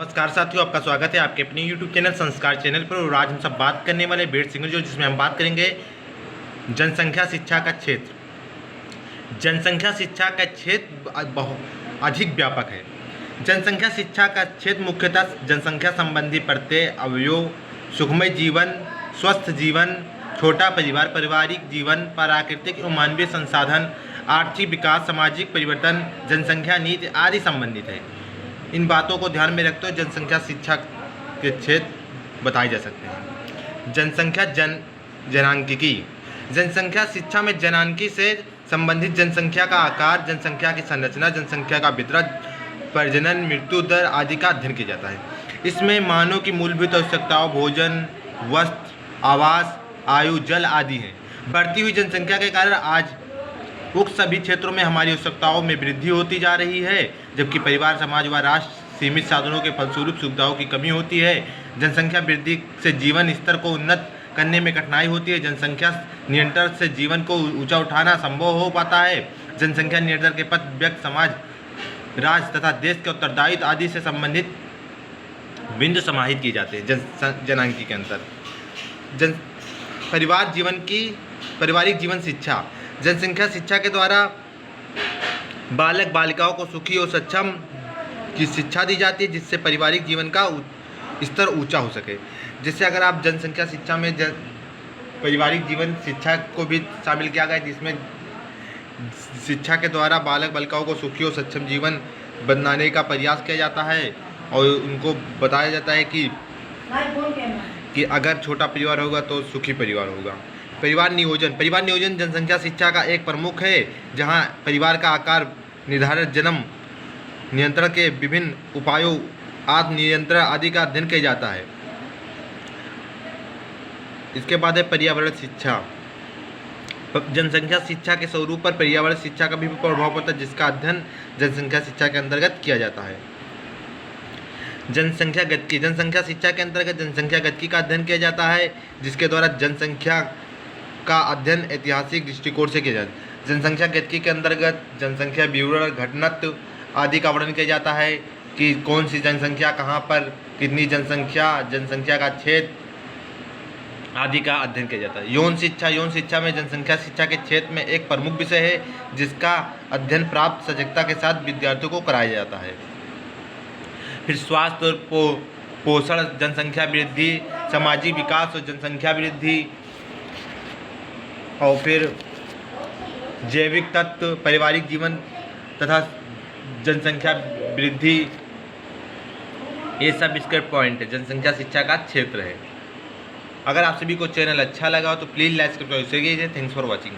नमस्कार साथियों, आपका स्वागत है आपके अपने YouTube चैनल संस्कार चैनल पर। और आज हम सब बात करने वाले बेड सिंगल जो जिसमें हम बात करेंगे जनसंख्या शिक्षा का क्षेत्र। जनसंख्या शिक्षा का क्षेत्र बहुत अधिक व्यापक है। जनसंख्या शिक्षा का क्षेत्र मुख्यतः जनसंख्या संबंधी प्रत्यय, अवयव, सुखमय जीवन, स्वस्थ जीवन, छोटा परिवार, पारिवारिक जीवन, प्राकृतिक एवं मानवीय संसाधन, आर्थिक विकास, सामाजिक परिवर्तन, जनसंख्या नीति आदि संबंधित है। इन बातों को ध्यान में रखते हुए जनसंख्या शिक्षा के क्षेत्र बताए जा सकते हैं। जनसंख्या जनांकिकी। जनसंख्या शिक्षा में जनांकी से संबंधित जनसंख्या का आकार, जनसंख्या की संरचना, जनसंख्या का वितरण, प्रजनन, मृत्यु दर आदि का अध्ययन किया जाता है। इसमें मानव की मूलभूत आवश्यकताओं भोजन, वस्त्र, आवास, आयु, जल आदि हैं। बढ़ती हुई जनसंख्या के कारण आज उक्त सभी क्षेत्रों में हमारी आवश्यकताओं में वृद्धि होती जा रही है, जबकि परिवार, समाज व राष्ट्र सीमित साधनों के फलस्वरूप सुविधाओं की कमी होती है। जनसंख्या वृद्धि से जीवन स्तर को उन्नत करने में कठिनाई होती है। जनसंख्या नियंत्रण से जीवन को ऊंचा उठाना संभव हो पाता है। जनसंख्या नियंत्रण के पथ व्यक्ति, समाज, राज्य तथा देश के उत्तरदायित्व आदि से संबंधित बिंदु समाहित किए जाते हैं जनांकी के अंतर। पारिवारिक जीवन शिक्षा। जनसंख्या शिक्षा के द्वारा बालक बालिकाओं को सुखी और सक्षम की शिक्षा दी जाती है, जिससे पारिवारिक जीवन का स्तर ऊंचा हो सके। जिससे अगर आप जनसंख्या शिक्षा में पारिवारिक जीवन शिक्षा को भी शामिल किया गया, जिसमें शिक्षा के द्वारा बालक बालिकाओं को सुखी और सक्षम जीवन बनाने का प्रयास किया जाता है और उनको बताया जाता है कि अगर छोटा परिवार होगा तो सुखी परिवार होगा। परिवार नियोजन जनसंख्या शिक्षा का एक प्रमुख है, जहां परिवार का आकार निर्धारण, जन्म नियंत्रण के विभिन्न उपायों, आत्म नियंत्रण आदि का अध्ययन किया जाता है। इसके बाद है पर्यावरण शिक्षा। जनसंख्या शिक्षा के स्वरूप पर पर्यावरण शिक्षा का भी प्रभाव पड़ता है, जिसका अध्ययन जनसंख्या शिक्षा के अंतर्गत किया जाता है। जनसंख्या गतिकी। जनसंख्या शिक्षा के अंतर्गत जनसंख्या गतिकी का अध्ययन किया जाता है, जिसके द्वारा जनसंख्या का अध्ययन ऐतिहासिक दृष्टिकोण से किया जाता है। जनसंख्या गतिकी के अंतर्गत जनसंख्या विवरण, घनत्व आदि का वर्णन किया जाता है कि कौन सी जनसंख्या कहाँ पर कितनी जनसंख्या का क्षेत्र आदि का अध्ययन किया जाता है। यौन शिक्षा में जनसंख्या शिक्षा के क्षेत्र में एक प्रमुख विषय है, जिसका अध्ययन प्राप्त सजगता के साथ विद्यार्थियों को कराया जाता है। फिर स्वास्थ्य और पोषण, जनसंख्या वृद्धि, सामाजिक विकास और जनसंख्या वृद्धि, और फिर जैविक तत्व, पारिवारिक जीवन तथा जनसंख्या वृद्धि, ये सब इसके पॉइंट है, जनसंख्या शिक्षा का क्षेत्र है। अगर आप सभी को चैनल अच्छा लगा हो तो प्लीज़ लाइक सब्सक्राइब कीजिए। Thanks for watching.